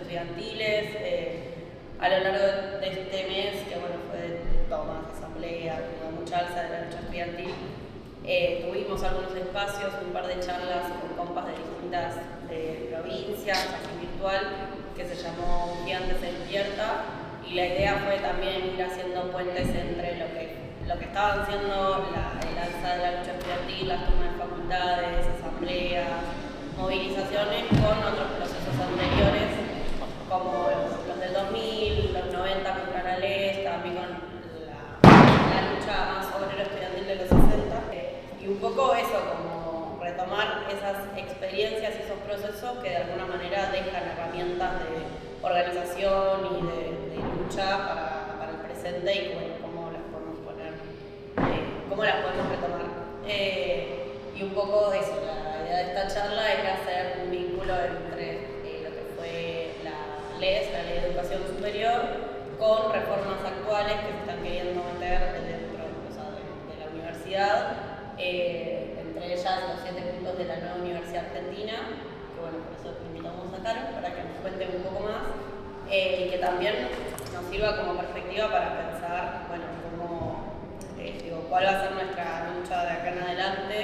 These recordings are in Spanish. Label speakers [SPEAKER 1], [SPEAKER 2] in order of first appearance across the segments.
[SPEAKER 1] estudiantiles. A lo largo de este mes, que bueno, fue de tomas, asamblea, como mucha alza de la lucha estudiantil, tuvimos algunos espacios, un par de charlas con compas de distintas provincias, así virtual, que se llamó Gigantes se despierta, y la idea fue también ir haciendo puentes entre lo que estaban siendo el alza de la lucha estudiantil, las tomas de facultades, asambleas, movilizaciones, con otros procesos anteriores, como los del 2000, los 90 contra la LES, también con la lucha más obrera estudiantil de los 60. Y un poco eso, como retomar esas experiencias y esos procesos que de alguna manera dejan herramientas de organización y de lucha para el presente y bueno, cómo las podemos poner, cómo las podemos retomar. Y un poco eso, la idea de esta charla era hacer un vínculo entre lo que fue la LES, la Ley de Educación Superior, con reformas actuales que se están queriendo meter dentro de la universidad, entre ellas los 7 puntos de la nueva Universidad Argentina, que bueno, por eso invitamos a Caro para que nos cuente un poco más, y que también nos sirva como perspectiva para pensar, bueno, cuál va a ser nuestra lucha de acá en adelante,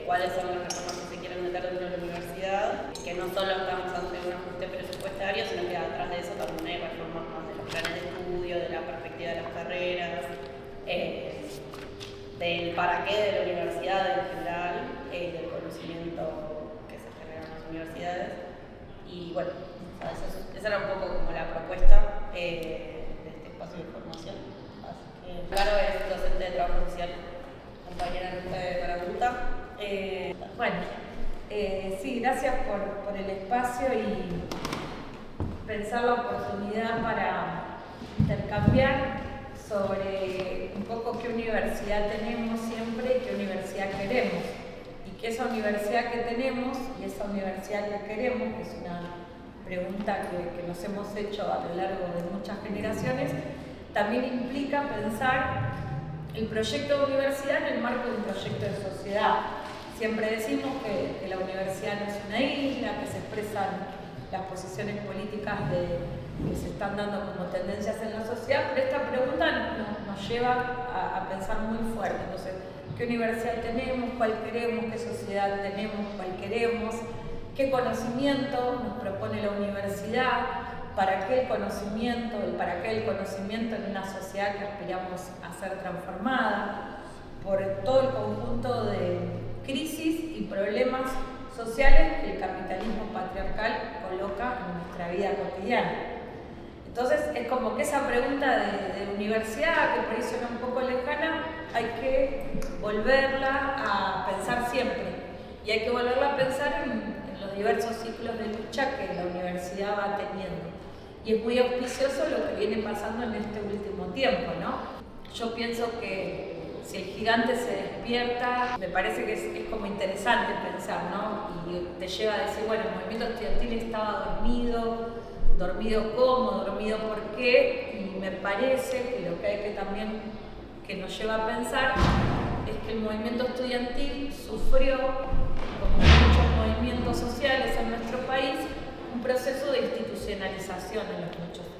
[SPEAKER 1] cuáles son las reformas que se quieren meter dentro de la universidad, que no solo estamos ante un ajuste presupuestario, sino que atrás de eso también hay reformas más de los planes de estudio, de la perspectiva de las carreras, del para qué de la universidad en general, del conocimiento que se genera en las universidades. Y bueno, esa era un poco como la propuesta de este espacio de formación. Así que Caro es docente de trabajo social, compañera de Paragunta.
[SPEAKER 2] Sí, gracias por el espacio y pensar la oportunidad para intercambiar sobre un poco qué universidad tenemos siempre y qué universidad queremos. Y que esa universidad que tenemos y esa universidad que queremos, que es una pregunta que nos hemos hecho a lo largo de muchas generaciones, también implica pensar el proyecto de universidad en el marco de un proyecto de sociedad. Siempre decimos que la universidad no es una isla, que se expresan las posiciones políticas que se están dando como tendencias en la sociedad, pero esta pregunta nos lleva a pensar muy fuerte. Entonces, ¿qué universidad tenemos? ¿Cuál queremos? ¿Qué sociedad tenemos? ¿Cuál queremos? ¿Qué conocimiento nos propone la universidad? ¿Para qué el conocimiento? ¿Y para qué el conocimiento en una sociedad que aspiramos a ser transformada? Por todo el conjunto de crisis y problemas sociales que el capitalismo patriarcal coloca en nuestra vida cotidiana. Entonces es como que esa pregunta de universidad, que por ahí suena un poco lejana, hay que volverla a pensar siempre. Y hay que volverla a pensar en los diversos ciclos de lucha que la universidad va teniendo. Y es muy auspicioso lo que viene pasando en este último tiempo, ¿no? Yo pienso que si el gigante se despierta, me parece que es como interesante pensar, ¿no? Y te lleva a decir, bueno, el movimiento estudiantil estaba dormido cómo, dormido por qué, y me parece que lo que hay que también, que nos lleva a pensar, es que el movimiento estudiantil sufrió, como muchos movimientos sociales en nuestro país, un proceso de institucionalización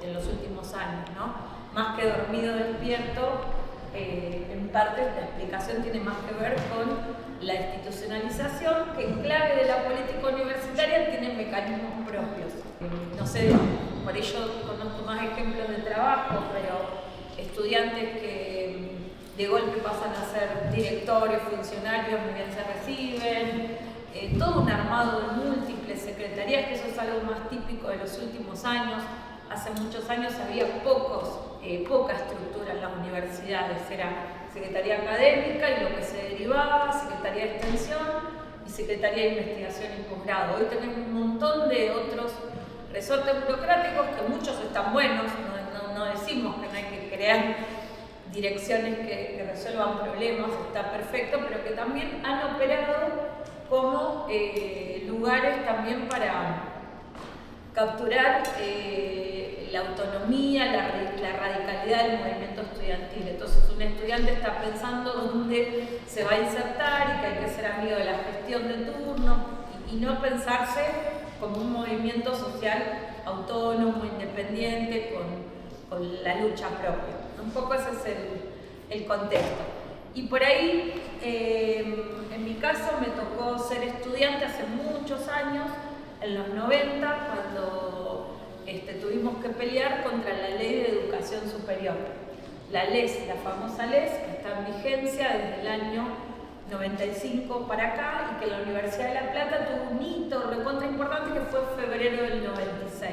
[SPEAKER 2] en los últimos años, ¿no? Más que dormido despierto, en parte la explicación tiene más que ver con la institucionalización, que en clave de la política universitaria tiene mecanismos propios. No sé, por ello conozco más ejemplos de trabajo, pero estudiantes que de golpe pasan a ser directores, funcionarios, ni bien se reciben, todo un armado de múltiples secretarías, que eso es algo más típico de los últimos años. Hace muchos años había poca estructura en las universidades, era Secretaría Académica y lo que se derivaba, Secretaría de Extensión y Secretaría de Investigación y Posgrado. Hoy tenemos un montón de otros resortes burocráticos que muchos están buenos, no decimos que no hay que crear direcciones que resuelvan problemas, está perfecto, pero que también han operado como lugares también para capturar la autonomía, la radicalidad del movimiento estudiantil. Entonces un estudiante está pensando dónde se va a insertar y que hay que ser amigo de la gestión de turno y no pensarse como un movimiento social autónomo, independiente, con la lucha propia. Un poco ese es el contexto. Y por ahí, en mi caso, me tocó ser estudiante hace muchos años, en los 90, cuando tuvimos que pelear contra la Ley de Educación Superior. La LES, la famosa LES, que está en vigencia desde el año 95 para acá, y que la Universidad de La Plata tuvo un hito recontra importante que fue en febrero del 96.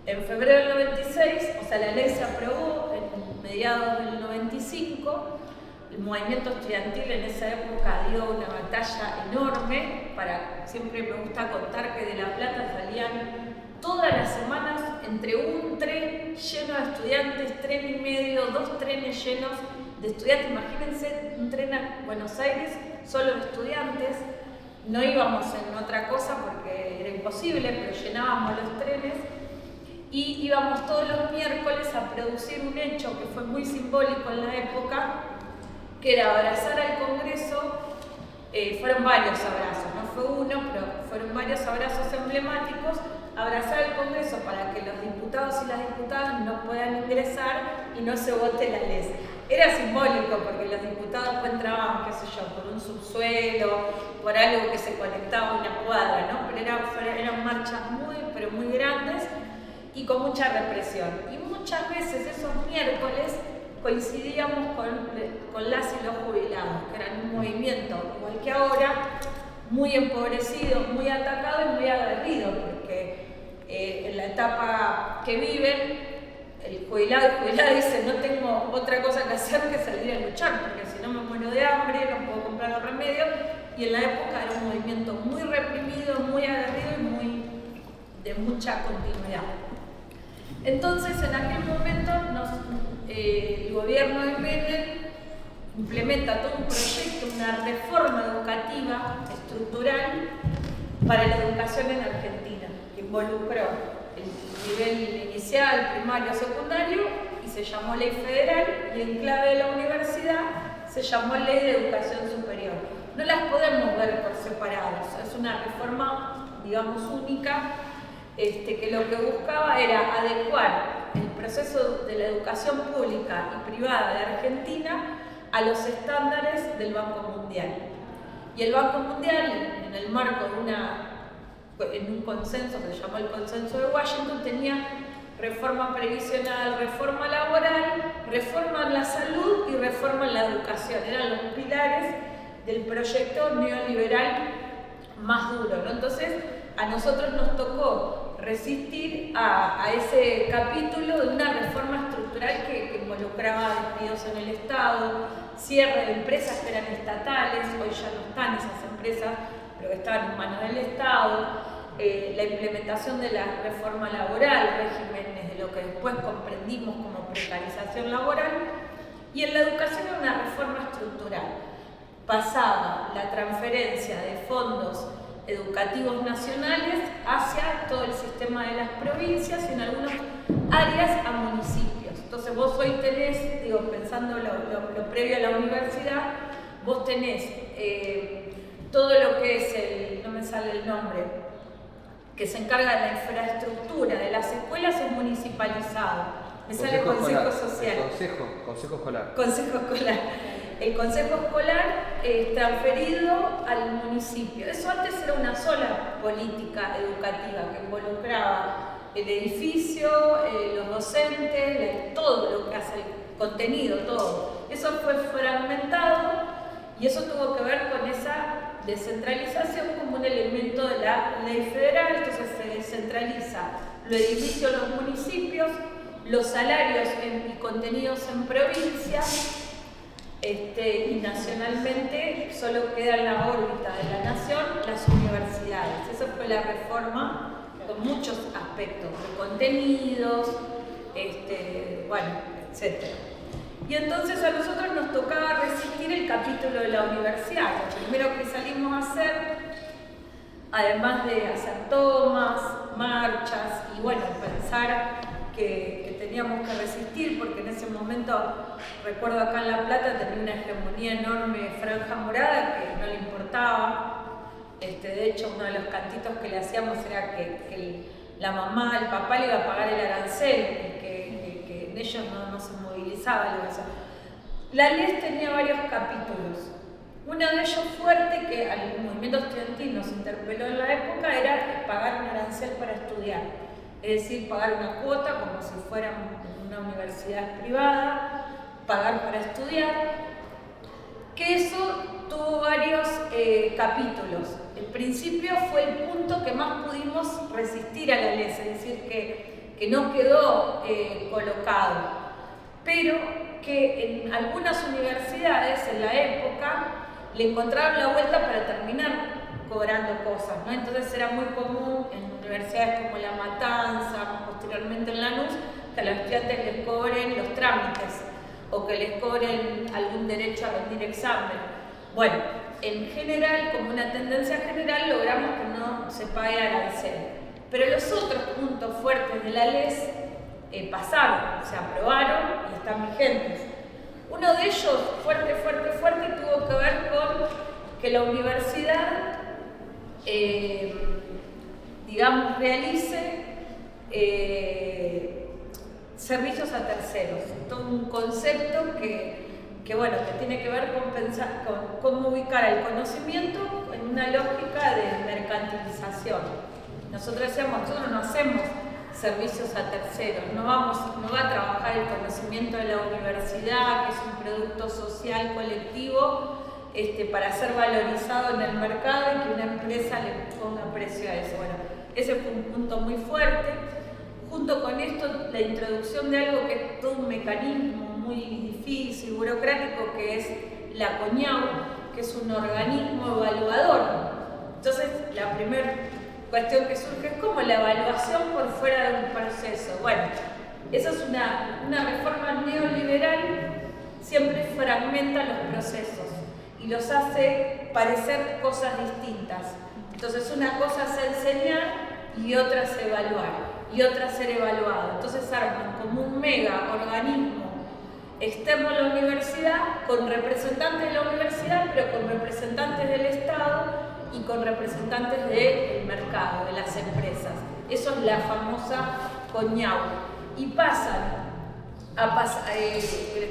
[SPEAKER 2] En febrero del 96, o sea, la ley se aprobó en mediados del 95. El movimiento estudiantil en esa época dio una batalla enorme. Siempre me gusta contar que de La Plata salían todas las semanas entre un tren lleno de estudiantes, tren y medio, 2 trenes llenos de estudiantes. Imagínense un tren a Buenos Aires solo de estudiantes. No íbamos en otra cosa porque era imposible, pero llenábamos los trenes. Y íbamos todos los miércoles a producir un hecho que fue muy simbólico en la época, que era abrazar al Congreso. Fueron varios abrazos, no fue uno, pero fueron varios abrazos emblemáticos. Abrazar al Congreso para que los diputados y las diputadas no puedan ingresar y no se vote la ley. Era simbólico porque los diputados entraban, qué sé yo, por un subsuelo, por algo que se conectaba a una cuadra, ¿no? Pero eran marchas pero muy grandes y con mucha represión. Y muchas veces esos miércoles coincidíamos con las y los jubilados, que eran un movimiento, igual que ahora, muy empobrecido, muy atacado y muy aguerrido, porque en la etapa que viven, el jubilado y jubilada dice: no tengo otra cosa que hacer que salir a luchar, porque si no me muero de hambre, no puedo comprar los remedios. Y en la época era un movimiento muy reprimido, muy aguerrido y de mucha continuidad. Entonces, en aquel momento, el gobierno de Menem implementa todo un proyecto, una reforma educativa estructural para la educación en Argentina, que involucró el nivel inicial, primario, secundario, y se llamó Ley Federal, y en clave de la universidad se llamó Ley de Educación Superior. No las podemos ver por separado, es una reforma, digamos, única, que lo que buscaba era adecuar el proceso de la educación pública y privada de Argentina a los estándares del Banco Mundial. Y el Banco Mundial, en el marco de un consenso que se llamó el Consenso de Washington, tenía reforma previsional, reforma laboral, reforma en la salud y reforma en la educación. Eran los pilares del proyecto neoliberal más duro, ¿no? Entonces, a nosotros nos tocó resistir a ese capítulo de una reforma estructural que involucraba despidos en el Estado, cierre de empresas que eran estatales, hoy ya no están esas empresas, pero que estaban en manos del Estado, la implementación de la reforma laboral, regímenes de lo que después comprendimos como precarización laboral, y en la educación era una reforma estructural. Pasaba la transferencia de fondos educativos nacionales hacia todo el sistema de las provincias y en algunas áreas a municipios. Entonces vos hoy tenés, pensando lo previo a la universidad, vos tenés todo lo que es no me sale el nombre, que se encarga de la infraestructura de las escuelas, es municipalizado. Me sale Consejo Social.
[SPEAKER 3] Consejo Escolar.
[SPEAKER 2] Consejo Escolar. El Consejo Escolar es transferido al municipio. Eso antes era una sola política educativa que involucraba el edificio, los docentes, todo lo que hace el contenido, todo. Eso fue fragmentado y eso tuvo que ver con esa descentralización como un elemento de la ley federal. Entonces se descentraliza los edificios en los municipios, los salarios y contenidos en provincias. Y nacionalmente solo queda en la órbita de la nación las universidades. Esa fue la reforma con muchos aspectos, de contenidos, etc. Y entonces a nosotros nos tocaba resistir el capítulo de la universidad. Lo primero que salimos a hacer, además de hacer tomas, marchas y pensar que teníamos que resistir, porque en ese momento, recuerdo acá en La Plata, tenía una hegemonía enorme Franja Morada que no le importaba, De hecho, uno de los cantitos que le hacíamos era que la mamá, el papá le iba a pagar el arancel, que en ellos no se movilizaba. La LES tenía varios capítulos. Uno de ellos fuerte, que al movimiento estudiantil nos interpeló en la época, era pagar un arancel para estudiar. Es decir, pagar una cuota como si fuera una universidad privada, pagar para estudiar. Que eso tuvo varios capítulos. El principio fue el punto que más pudimos resistir a la LES, es decir, que no quedó colocado, pero que en algunas universidades en la época le encontraron la vuelta para terminar cobrando cosas, ¿no? Entonces era muy común en universidades como La Matanza, posteriormente en Lanús, que a los estudiantes les cobren los trámites o que les cobren algún derecho a rendir examen. Bueno, en general, como una tendencia general, logramos que no se pague arancel. Pero los otros puntos fuertes de la LES pasaron, se aprobaron y están vigentes. Uno de ellos, fuerte, tuvo que ver con que la universidad, realice servicios a terceros. Todo un concepto que tiene que ver con cómo ubicar el conocimiento en una lógica de mercantilización. Nosotros decíamos, nosotros no hacemos servicios a terceros, no va a trabajar el conocimiento de la universidad, que es un producto social colectivo, para ser valorizado en el mercado y que una empresa le ponga precio a eso. Bueno, ese fue un punto muy fuerte. Junto con esto, la introducción de algo que es todo un mecanismo muy difícil, burocrático, que es la CONIAU, que es un organismo evaluador. Entonces, la primera cuestión que surge es como la evaluación por fuera de un proceso. Bueno, eso es una reforma neoliberal, siempre fragmenta los procesos y los hace parecer cosas distintas. Entonces, una cosa es enseñar y otra es evaluar. Y otra ser evaluado. Entonces arman como un mega organismo externo a la universidad, con representantes de la universidad, pero con representantes del Estado y con representantes del mercado, de las empresas. Eso es la famosa CONIAU. Y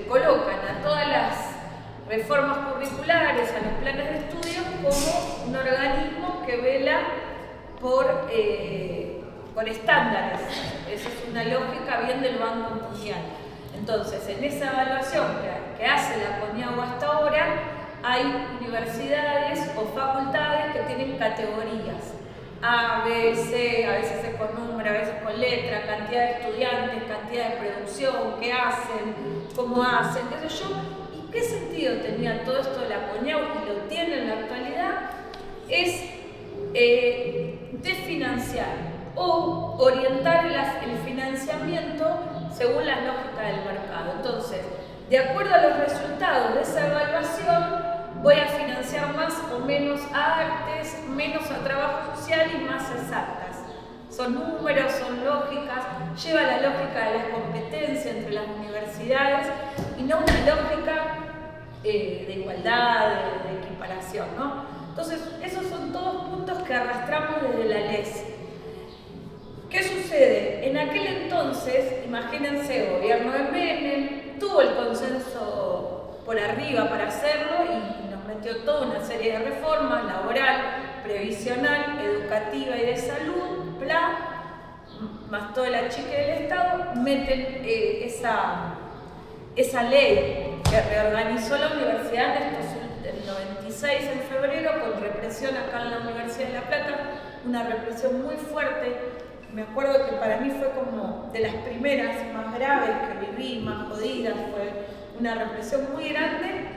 [SPEAKER 2] colocan a todas las reformas curriculares, a los planes de estudio, como un organismo que vela por estándares. Esa es una lógica bien del Banco Mundial. Entonces, en esa evaluación que hace la CONIAU hasta ahora, hay universidades o facultades que tienen categorías A, B, C, a veces es con número, a veces con letra, cantidad de estudiantes, cantidad de producción, qué hacen, cómo hacen, qué sé yo. ¿Y qué sentido tenía todo esto de la CONIAU, y lo tiene en la actualidad? Es desfinanciar o orientar el financiamiento según las lógicas del mercado. Entonces, de acuerdo a los resultados de esa evaluación, voy a financiar más o menos a artes, menos a trabajo social y más exactas. Son números, son lógicas, lleva la lógica de las competencias entre las universidades y no una lógica de igualdad, de equiparación, ¿no? Entonces, esos son todos puntos que arrastramos desde la LES. ¿Qué sucede? En aquel entonces, imagínense, gobierno de Menem, tuvo el consenso por arriba para hacerlo y nos metió toda una serie de reformas, laboral, previsional, educativa y de salud, más toda la chica del Estado, meten esa ley que reorganizó la universidad en el 96, en febrero, con represión acá en la Universidad de La Plata, una represión muy fuerte. Me acuerdo que para mí fue como de las primeras más graves que viví, más jodidas, fue una represión muy grande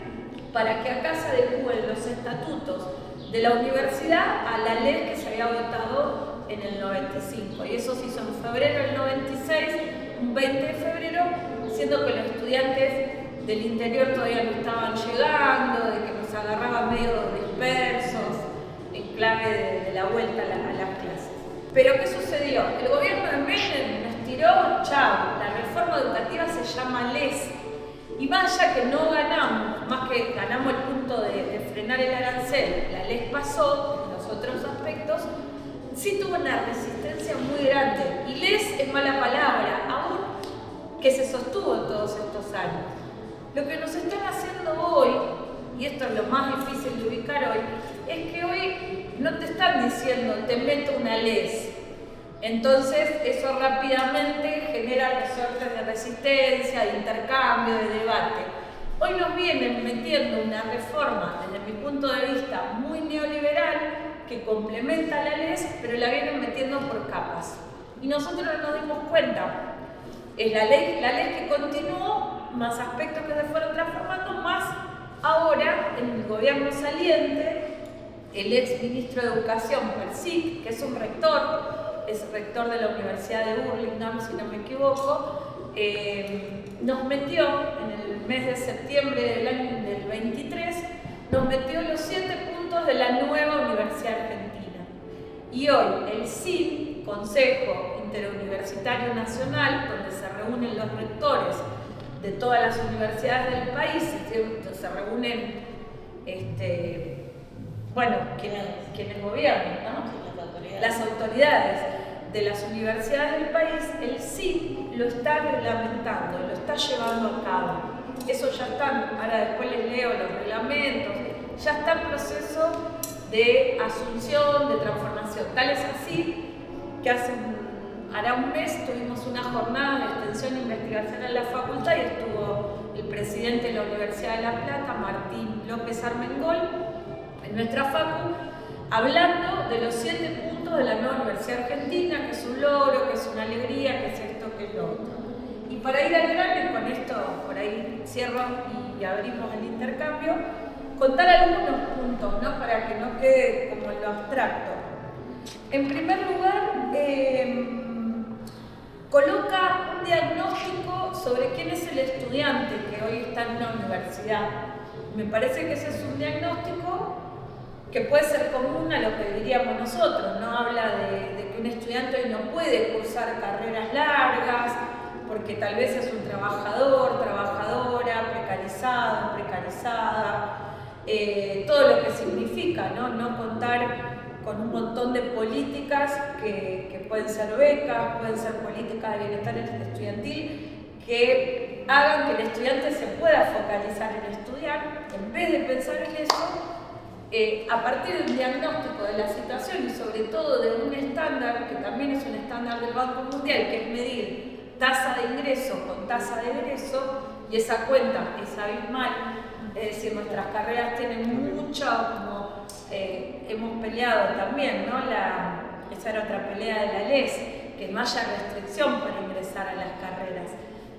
[SPEAKER 2] para que acá se adecúen los estatutos de la universidad a la ley que se había votado en el 95. Y eso se hizo en febrero del 96, un 20 de febrero, siendo que los estudiantes del interior todavía no estaban llegando, de que nos agarraban medio dispersos, en clave de la vuelta a las clases. Pero ¿qué sucedió? El gobierno de Menem nos tiró, chao, la reforma educativa se llama LES. Y más allá que no ganamos, más que ganamos el punto de frenar el arancel, la LES pasó, otros aspectos, sí tuvo una resistencia muy grande. Y les es mala palabra, aún que se sostuvo todos estos años. Lo que nos están haciendo hoy, y esto es lo más difícil de ubicar hoy, es que hoy no te están diciendo te meto una LES. Entonces eso rápidamente genera resortes de resistencia, de intercambio, de debate. Hoy nos vienen metiendo una reforma, desde mi punto de vista, muy neoliberal, que complementa la LES, pero la vienen metiendo por capas. Y nosotros no nos dimos cuenta. Es la ley que continuó, más aspectos que se fueron transformando, más ahora en el gobierno saliente, el ex ministro de Educación, Persic, que es un rector, es rector de la Universidad de Burlingame, si no me equivoco, nos metió en el mes de septiembre del año del 23, nos metió los 7 puntos de la nueva Universidad Argentina. Y hoy el CIN, Consejo Interuniversitario Nacional, donde se reúnen los rectores de todas las universidades del país, se reúnen quienes gobiernan, ¿no? Las autoridades de las universidades del país, el CIN lo está reglamentando, lo está llevando a cabo. Eso ya está, ahora después les leo los reglamentos, ya está en proceso de asunción, de transformación. Tal es así que hará un mes tuvimos una jornada de extensión e investigación en la facultad y estuvo el presidente de la Universidad de La Plata, Martín López Armengol, en nuestra facu, hablando de los 7 puntos de la nueva Universidad Argentina, que es un logro, que es una alegría, que es esto, que es lo otro. Y para ir al grano, con esto por ahí cierro y abrimos el intercambio, contar algunos puntos, ¿no? Para que no quede como en lo abstracto. En primer lugar, coloca un diagnóstico sobre quién es el estudiante que hoy está en una universidad. Me parece que ese es un diagnóstico que puede ser común a lo que diríamos nosotros, ¿no? Habla de que un estudiante hoy no puede cursar carreras largas, porque tal vez es un trabajador, trabajadora, precarizado, precarizada, todo lo que significa, ¿no? No contar con un montón de políticas que pueden ser becas, pueden ser políticas de bienestar estudiantil, que hagan que el estudiante se pueda focalizar en estudiar, en vez de pensar en eso, a partir de un diagnóstico de la situación y sobre todo de un estándar, que también es un estándar del Banco Mundial, que es medir tasa de ingreso con tasa de egreso, y esa cuenta es abismal, es decir, nuestras carreras tienen mucho, como hemos peleado también, ¿no? Esa era otra pelea de la LES, que no haya restricción para ingresar a las carreras,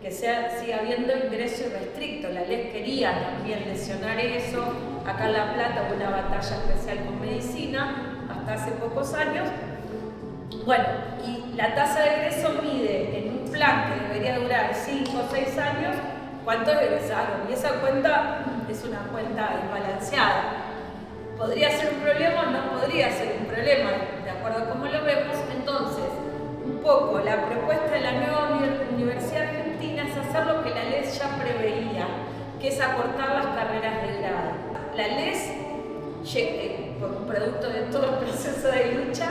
[SPEAKER 2] que siga habiendo ingreso irrestricto. La LES quería también lesionar eso. Acá en La Plata hubo una batalla especial con medicina hasta hace pocos años. Bueno, y la tasa de egreso mide en un plan que debería durar 5 o 6 años cuántos egresaron, y esa cuenta es una cuenta desbalanceada. ¿Podría ser un problema o no podría ser un problema? De acuerdo a cómo lo vemos, entonces, un poco la propuesta de la nueva Universidad Argentina es hacer lo que la LES ya preveía, que es acortar las carreras de grado. La LES, por un producto de todo el proceso de lucha,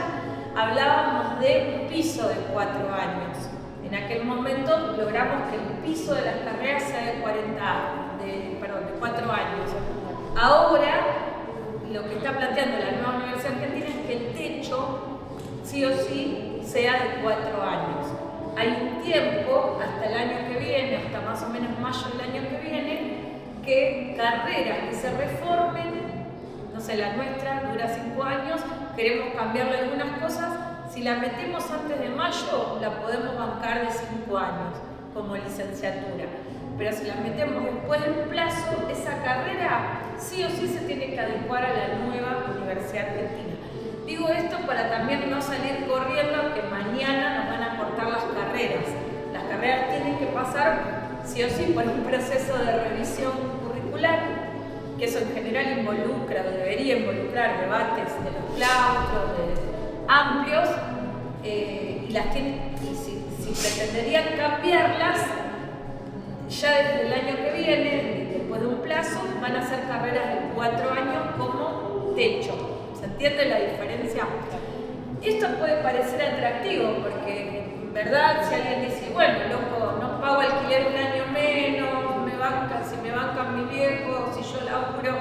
[SPEAKER 2] hablábamos de un piso de 4 años. En aquel momento logramos que el piso de las carreras sea de 4 años. Ahora, lo que está planteando la nueva Universidad Argentina es que el techo, sí o sí, sea de 4 años. Hay un tiempo, hasta el año que viene, hasta más o menos mayo del año que viene, que carreras que se reformen, no sé, la nuestra dura 5 años, queremos cambiarle algunas cosas, si la metemos antes de mayo, la podemos bancar de 5 años como licenciatura. Pero si la metemos después de un plazo, esa carrera sí o sí se tiene que adecuar a la nueva Universidad Argentina. Digo esto para también no salir corriendo que mañana nos van a cortar las carreras. Las carreras tienen que pasar sí o sí por un proceso de revisión curricular, que eso en general involucra, o debería involucrar debates de los claustros, amplios, y si pretenderían cambiarlas, ya desde el año que viene, después de un plazo, van a ser carreras de 4 años como techo. ¿Se entiende? entiende la diferencia? Esto puede parecer atractivo porque en verdad si alguien dice, bueno, loco, no pago alquiler un año menos, si me bancan mis viejos, si yo laburo.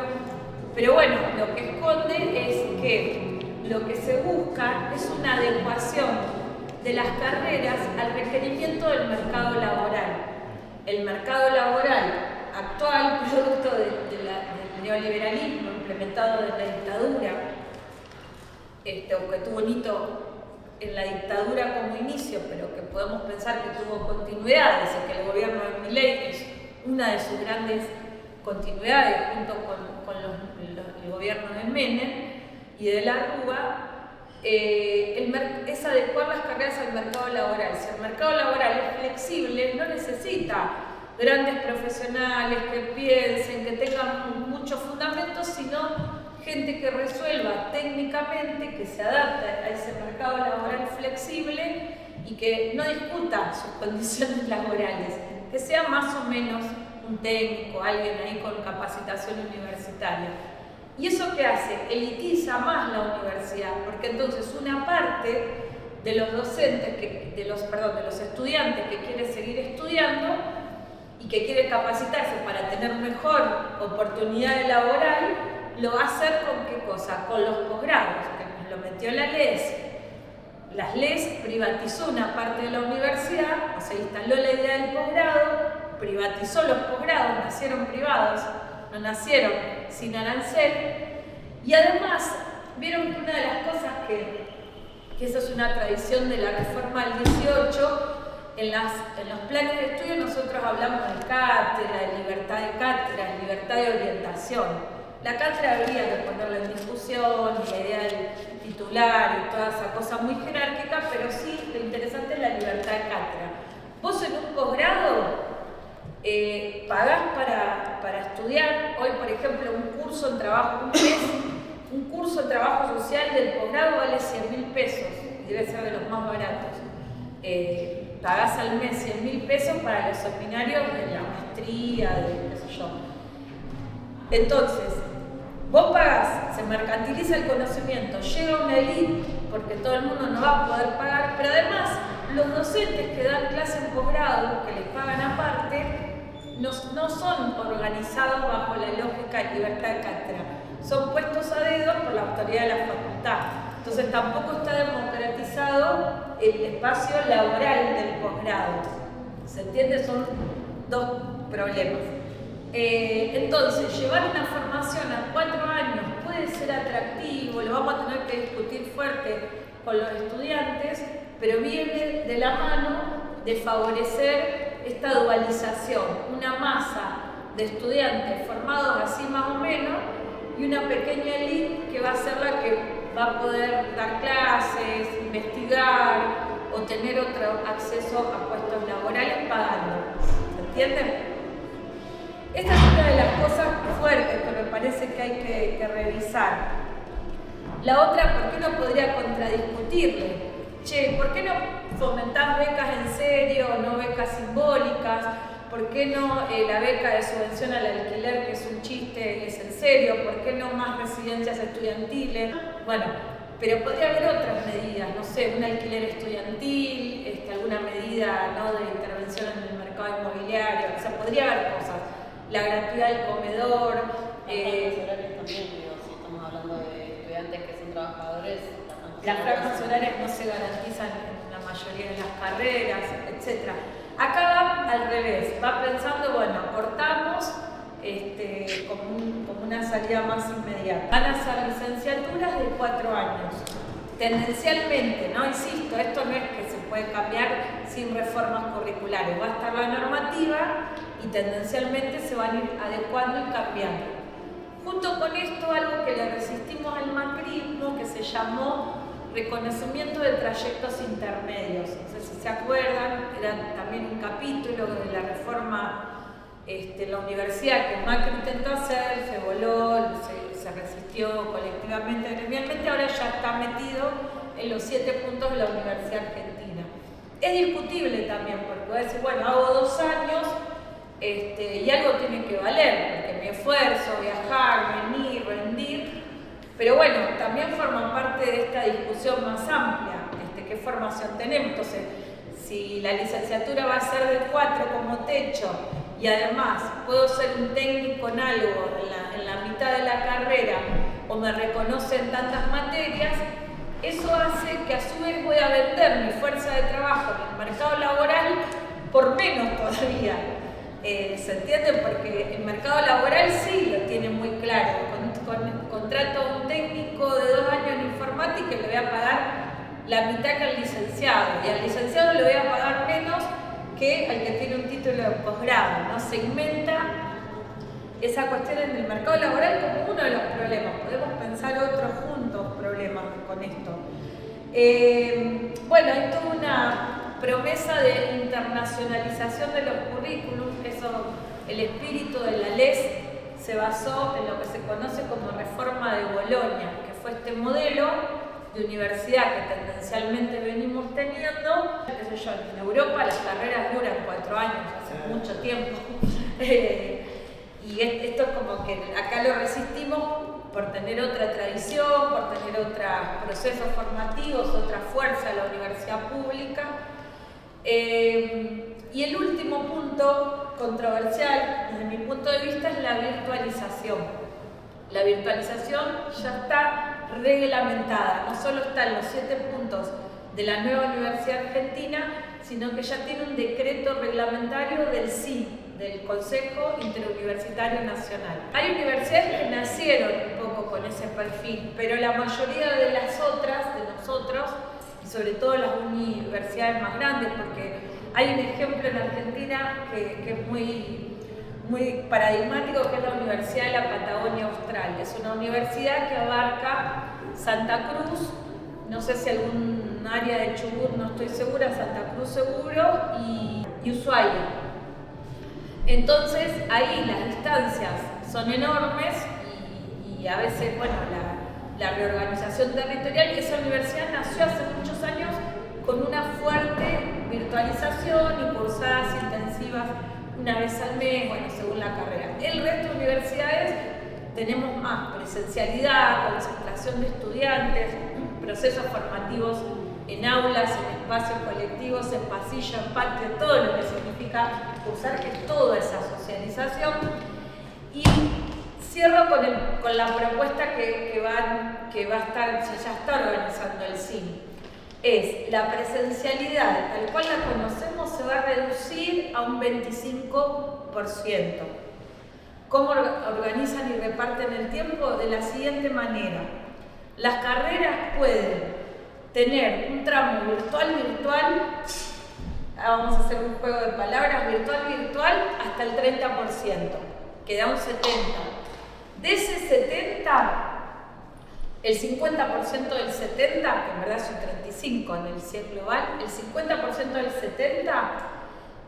[SPEAKER 2] Pero bueno, lo que esconde es que lo que se busca es una adecuación de las carreras al requerimiento del mercado laboral. El mercado laboral actual, producto del neoliberalismo implementado en la dictadura, o que tuvo un hito en la dictadura como inicio, pero que podemos pensar que tuvo continuidades y que el gobierno de Milei es una de sus grandes continuidades junto con el gobierno de Menem y de la Rúa, es adecuar las carreras al mercado laboral. Si el mercado laboral es flexible, no necesita grandes profesionales que piensen, que tengan muchos fundamentos, sino gente que resuelva técnicamente, que se adapte a ese mercado laboral flexible y que no discuta sus condiciones laborales, que sea más o menos un técnico, alguien ahí con capacitación universitaria. ¿Y eso qué hace? Elitiza más la universidad, porque entonces una parte de los docentes, de los estudiantes que quiere seguir estudiando y que quiere capacitarse para tener mejor oportunidad laboral, lo va a hacer ¿con qué cosa? Con los posgrados, que nos lo metió la LES. Las LES privatizó una parte de la universidad, o sea, instaló la idea del posgrado, privatizó los posgrados, nacieron privados, no nacieron sin arancel, y además vieron que una de las cosas que eso es una tradición de la reforma del 18, en los planes de estudio nosotros hablamos de cátedra, de libertad de orientación. La cátedra habría que ponerla en discusión, la idea del titular y toda esa cosa muy jerárquica, pero sí, lo interesante es la libertad de cátedra. Vos en un posgrado pagás para estudiar. Hoy, por ejemplo, un curso en trabajo social del posgrado vale 100.000 pesos, debe ser de los más baratos. Pagás al mes 100.000 pesos para los seminarios de la maestría, de qué sé yo. Entonces, vos pagás, se mercantiliza el conocimiento, llega una elite, porque todo el mundo no va a poder pagar, pero además los docentes que dan clase en posgrado, que les pagan aparte, no son organizados bajo la lógica de libertad de cátedra, son puestos a dedo por la autoridad de la facultad. Entonces tampoco está democratizado el espacio laboral del posgrado. ¿Se entiende? Son dos problemas. Entonces, llevar una formación a 4 años puede ser atractivo, lo vamos a tener que discutir fuerte con los estudiantes, pero viene de la mano de favorecer esta dualización, una masa de estudiantes formados así más o menos y una pequeña elite que va a ser la que va a poder dar clases, investigar o tener otro acceso a puestos laborales pagando. ¿Se entiende? Esta es una de las cosas fuertes que me parece que hay que revisar. La otra, ¿por qué no podría contradiscutirle? Che, ¿por qué no fomentás becas en serio, no becas simbólicas? ¿Por qué no la beca de subvención al alquiler, que es un chiste, es en serio? ¿Por qué no más residencias estudiantiles? Bueno, pero podría haber otras medidas, no sé, un alquiler estudiantil, alguna medida, ¿no?, de intervención en el mercado inmobiliario, o sea, podría haber cosas. La gratuidad del comedor.
[SPEAKER 1] Las franjas horarias también, digo, si estamos hablando de estudiantes que son trabajadores.
[SPEAKER 2] Las franjas horarias no se garantizan en la mayoría de las carreras, etc. Acá va al revés, va pensando, bueno, aportamos como una salida más inmediata. Van a ser licenciaturas de 4 años. Tendencialmente, ¿no? Insisto, esto no es que se puede cambiar sin reformas curriculares, va a estar la normativa y tendencialmente se van a ir adecuando y cambiando. Junto con esto, algo que le resistimos al macrismo, que se llamó reconocimiento de trayectos intermedios. No sé si se acuerdan, era también un capítulo de la reforma en la universidad que Macri intentó hacer, se voló, se resistió colectivamente, gremialmente, ahora ya está metido en los 7 puntos de la Universidad Argentina. Es discutible también, porque voy a decir, bueno, hago 2 años y algo tiene que valer, porque mi esfuerzo, viajar, venir, rendir, Pero bueno, también forma parte de esta discusión más amplia, qué formación tenemos. Entonces, si la licenciatura va a ser de 4 como techo y además puedo ser un técnico en algo en la mitad de la carrera o me reconocen tantas materias, eso hace que a su vez voy a vender mi fuerza de trabajo en el mercado laboral por menos todavía. ¿Se entiende? Porque el mercado laboral sí lo tiene muy claro. Contrato a un técnico de 2 años en informática y le voy a pagar la mitad que al licenciado. Y al licenciado le voy a pagar menos que al que tiene un título de posgrado, ¿no? Se inventa esa cuestión en el mercado laboral como uno de los problemas. Podemos pensar otros juntos problemas con esto. Bueno, hay toda una promesa de internacionalización de los currículums. El espíritu de la LES se basó en lo que se conoce como reforma de Bolonia, que fue este modelo de universidad que tendencialmente venimos teniendo. Qué sé yo, en Europa las carreras duran 4 años, hace mucho tiempo. Y esto es como que acá lo resistimos por tener otra tradición, por tener otros procesos formativos, otra fuerza de la universidad pública. Y el último punto controversial, desde mi punto de vista, es la virtualización. La virtualización ya está reglamentada, no solo está en los 7 puntos de la nueva Universidad Argentina, sino que ya tiene un decreto reglamentario del CIN, del Consejo Interuniversitario Nacional. Hay universidades que nacieron un poco con ese perfil, pero la mayoría de las otras, de nosotros, y sobre todo las universidades más grandes, porque hay un ejemplo en Argentina que es muy paradigmático, que es la Universidad de la Patagonia Austral. Es una universidad que abarca Santa Cruz, no sé si algún área de Chubut, no estoy segura, Santa Cruz seguro, y Ushuaia. Entonces ahí las distancias son enormes y a veces, bueno, la reorganización territorial. Esa universidad nació hace muchos años con una fuerte virtualización y cursadas intensivas una vez al mes, bueno, según la carrera. El resto de universidades tenemos más presencialidad, concentración de estudiantes, procesos formativos en aulas, en espacios colectivos, en pasillo, en patio, todo lo que significa cursar, que es toda esa socialización. Y cierro con la propuesta que va a estar, se ya está organizando el CIN. Es la presencialidad, tal cual la conocemos, se va a reducir a un 25%. ¿Cómo organizan y reparten el tiempo? De la siguiente manera. Las carreras pueden tener un tramo virtual, vamos a hacer un juego de palabras, virtual, hasta el 30%, que da un 70%. De ese 70%, el 50% del 70%, que en verdad es un 35% en el CIE global, el 50% del 70%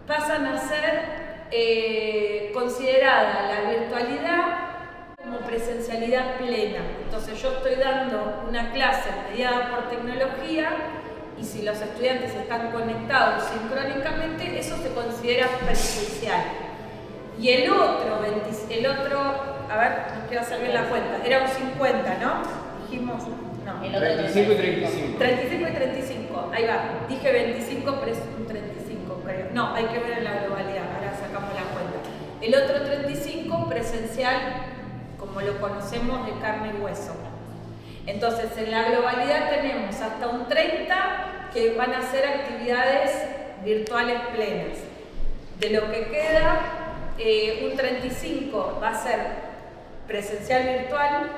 [SPEAKER 2] pasan a ser considerada la virtualidad como presencialidad plena. Entonces yo estoy dando una clase mediada por tecnología y si los estudiantes están conectados sincrónicamente, eso se considera presencial. Y el otro, a ver, nos quiero hacer bien la cuenta, era un 50, ¿no? Dijimos, no.
[SPEAKER 3] El otro 35 y 35.
[SPEAKER 2] 35 y 35, ahí va. Dije 25, pero es un 35, creo. No, hay que ver en la globalidad, ahora sacamos la cuenta. El otro 35, presencial, como lo conocemos, de carne y hueso. Entonces, en la globalidad tenemos hasta un 30 que van a ser actividades virtuales plenas. De lo que queda, un 35 va a ser presencial virtual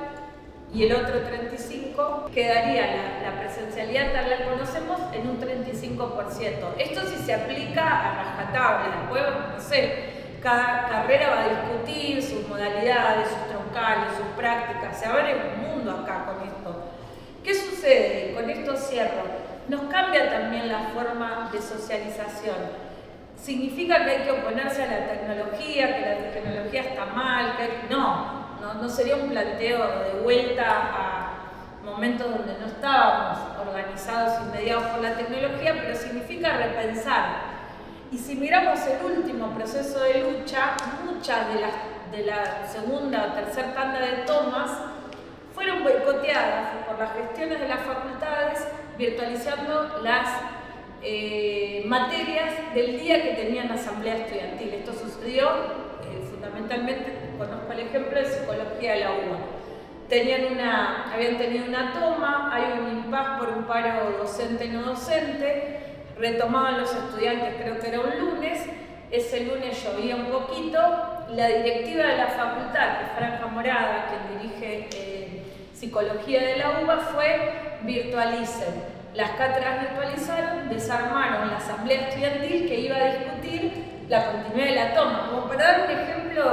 [SPEAKER 2] y el otro 35 quedaría la presencialidad tal la conocemos en un 35%. Esto sí se aplica a rajatabla, después, no sé, cada carrera va a discutir sus modalidades, sus troncales, sus prácticas, se abre un mundo acá con esto. ¿Qué sucede? Con esto cierro. Nos cambia también la forma de socialización. ¿Significa que hay que oponerse a la tecnología, que la tecnología está mal? No sería un planteo de vuelta a momentos donde no estábamos organizados y mediados por la tecnología, pero significa repensar. Y si miramos el último proceso de lucha, muchas de la segunda o tercera tanda de tomas fueron fueron boicoteadas por las gestiones de las facultades, virtualizando las materias del día que tenían asamblea estudiantil. Esto sucedió fundamentalmente, conozco el ejemplo de psicología de la UBA. Habían tenido una toma, hay un impas por un paro docente-no docente, retomaban los estudiantes, creo que era un lunes, ese lunes llovía un poquito, la directiva de la facultad, que es Franja Morada, quien dirige psicología de la UBA, fue virtualicen. Las cátedras virtualizaron, desarmaron la asamblea estudiantil que iba a discutir la continuidad de la toma. Como para dar un ejemplo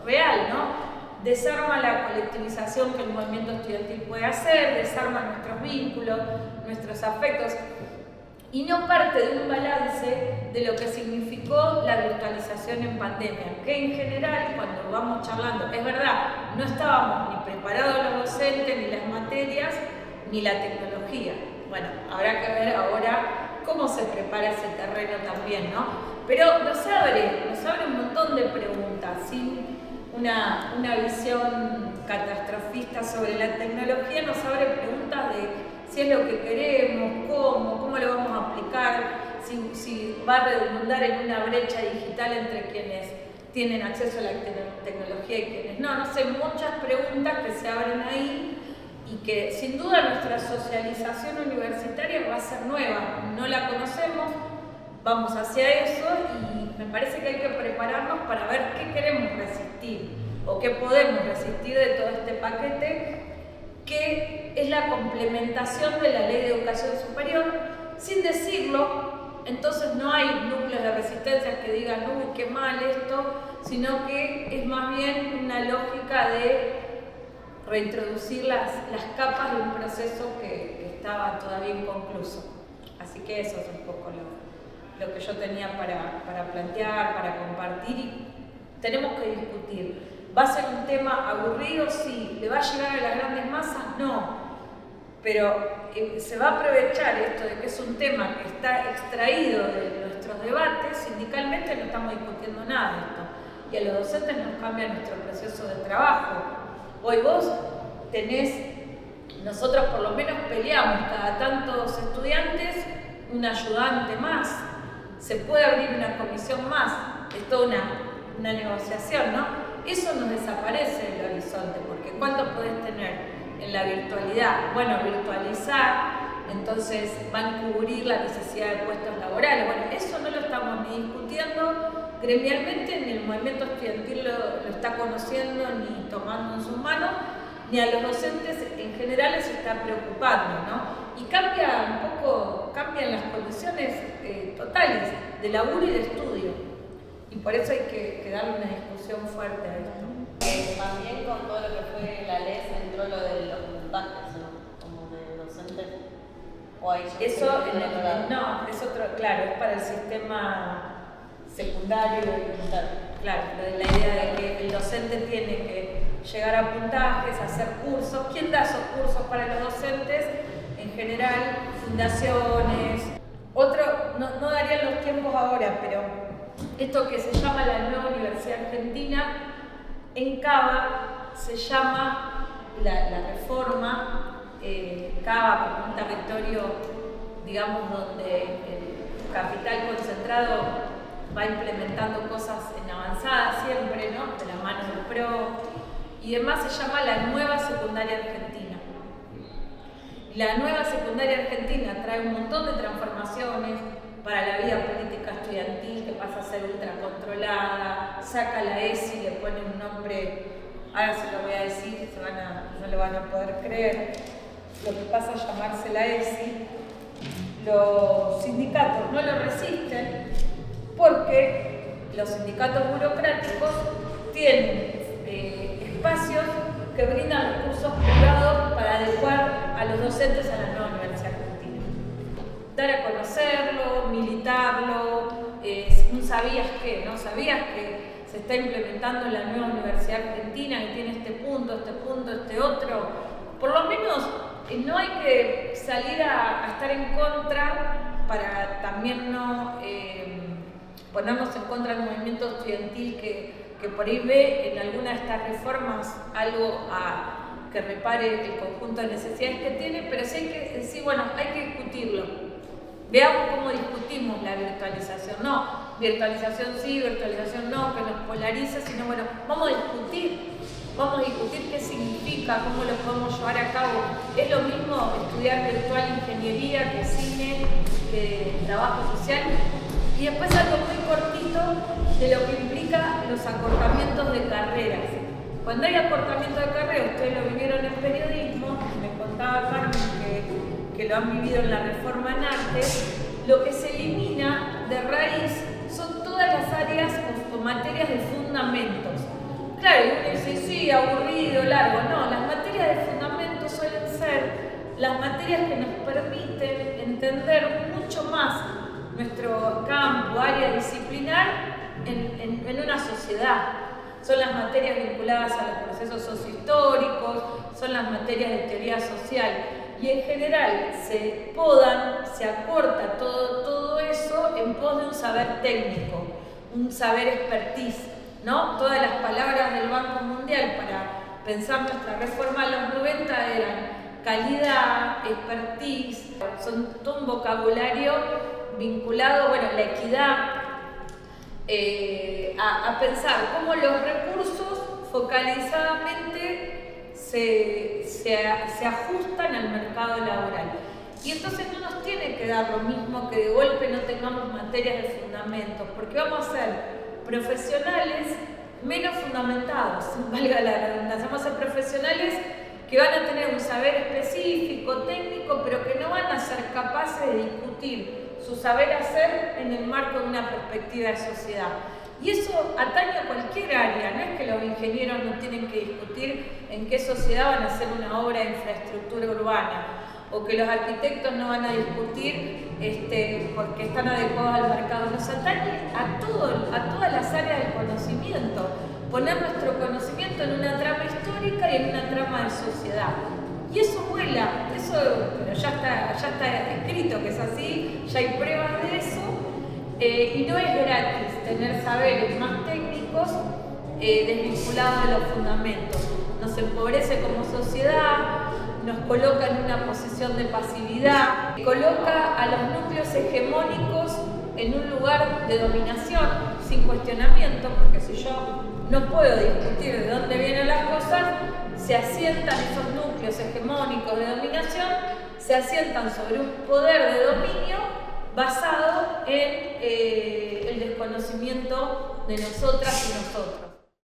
[SPEAKER 2] real, ¿no? Desarma la colectivización que el movimiento estudiantil puede hacer, desarma nuestros vínculos, nuestros afectos, y no parte de un balance de lo que significó la virtualización en pandemia, que en general, cuando vamos charlando, es verdad, no estábamos ni preparados los docentes, ni las materias, ni la tecnología. Bueno, habrá que ver ahora cómo se prepara ese terreno también, ¿no? Pero nos abre un montón de preguntas, sin una visión catastrofista sobre la tecnología, nos abre preguntas de si es lo que queremos, cómo lo vamos a aplicar, si va a redundar en una brecha digital entre quienes tienen acceso a la tecnología y quienes no. No sé, muchas preguntas que se abren ahí y que sin duda nuestra socialización universitaria va a ser nueva, no la conocemos, vamos hacia eso y me parece que hay que prepararnos para ver qué queremos resistir o qué podemos resistir de todo este paquete, que es la complementación de la Ley de Educación Superior, sin decirlo. Entonces no hay núcleos de resistencia que digan, uy, qué mal esto, sino que es más bien una lógica de reintroducir las capas de un proceso que estaba todavía inconcluso. Así que eso es un poco lo que yo tenía para plantear, para compartir, y tenemos que discutir. ¿Va a ser un tema aburrido? Sí. ¿Le va a llegar a las grandes masas? No. Pero se va a aprovechar esto de que es un tema que está extraído de nuestros debates. Sindicalmente no estamos discutiendo nada de esto. Y a los docentes nos cambia nuestro proceso de trabajo. Hoy vos nosotros por lo menos peleamos cada tantos estudiantes un ayudante más. Se puede abrir una comisión más. Es toda una negociación, ¿no? Eso nos desaparece del horizonte, porque ¿cuánto podés tener en la virtualidad? Bueno, virtualizar, entonces van a cubrir la necesidad de puestos laborales. Bueno, eso no lo estamos ni discutiendo gremialmente, ni el movimiento estudiantil lo está conociendo, ni tomando en sus manos, ni a los docentes en general les está preocupando, ¿no? Y cambian las condiciones totales de laburo y de estudio. Y por eso hay que darle una discusión fuerte a esto.
[SPEAKER 1] También con todo lo que fue la ley entró lo de los puntajes, ¿no? Como de docentes. O ahí
[SPEAKER 2] eso no, es otro, claro, es para el sistema secundario y claro, la idea de que el docente tiene que llegar a puntajes, hacer cursos. ¿Quién da esos cursos para los docentes? En general, fundaciones. No darían los tiempos ahora, pero esto que se llama la nueva Universidad Argentina, en Cava se llama la reforma, Cava como un territorio, digamos, donde el capital concentrado va implementando cosas en avanzada siempre, ¿no? De la mano del PRO y demás, se llama la nueva secundaria argentina. La nueva secundaria argentina trae un montón de transformaciones para la vida política estudiantil, que pasa a ser ultracontrolada, saca la ESI, le pone un nombre, ahora se lo voy a decir, no lo van a poder creer, lo que pasa es llamarse la ESI. Los sindicatos no lo resisten porque los sindicatos burocráticos tienen espacios que brindan recursos privados para adecuar a los docentes a la nueva Universidad Argentina. Dar a conocerlo, militarlo, un sabías qué, ¿no? Sabías que se está implementando la nueva Universidad Argentina que tiene este punto, este otro. Por lo menos no hay que salir a estar en contra para también no ponernos en contra del movimiento estudiantil que por ahí ve en alguna de estas reformas algo a que repare el conjunto de necesidades que tiene, pero sí hay que decir, bueno, hay que discutirlo. Veamos cómo discutimos la virtualización. No, virtualización sí, virtualización no, que nos polariza, sino bueno, vamos a discutir qué significa, cómo lo podemos llevar a cabo. Es lo mismo estudiar virtual ingeniería que cine, que trabajo social. Y después algo muy cortito de lo que implica los acortamientos de carreras. Cuando hay acortamiento de carreras, ustedes lo vivieron en periodismo, me contaba Carmen que lo han vivido en la reforma en arte, lo que se elimina de raíz son todas las áreas o materias de fundamentos. Claro, uno dice, sí, aburrido, largo. No, las materias de fundamentos suelen ser las materias que nos permiten entender mucho más nuestro campo, área disciplinar en una sociedad. Son las materias vinculadas a los procesos sociohistóricos, son las materias de teoría social. Y en general se podan, se acorta todo eso en pos de un saber técnico, un saber expertise, ¿no? Todas las palabras del Banco Mundial para pensar nuestra reforma en los 90 eran calidad, expertise, son todo un vocabulario vinculado, bueno, la equidad, a pensar cómo los recursos focalizadamente se ajustan al mercado laboral. Y entonces no nos tiene que dar lo mismo que de golpe no tengamos materias de fundamentos, porque vamos a ser profesionales menos fundamentados, valga la redundancia. Vamos a ser profesionales que van a tener un saber específico, técnico, pero que no van a ser capaces de discutir su saber hacer en el marco de una perspectiva de sociedad. Y eso atañe a cualquier área, no es que los ingenieros no tienen que discutir en qué sociedad van a hacer una obra de infraestructura urbana, o que los arquitectos no van a discutir porque están adecuados al mercado. Nos atañe a todas las áreas del conocimiento, poner nuestro conocimiento en una trama histórica y en una trama de sociedad. Y eso vuela, pero ya está escrito que es así, ya hay pruebas de eso. Y no es gratis tener saberes más técnicos desvinculados de los fundamentos. Nos empobrece como sociedad, nos coloca en una posición de pasividad, coloca a los núcleos hegemónicos en un lugar de dominación sin cuestionamiento, porque si yo no puedo discutir de dónde vienen las cosas, se asientan esos núcleos hegemónicos de dominación, se asientan sobre un poder de dominio basado en el desconocimiento de nosotras y nosotros.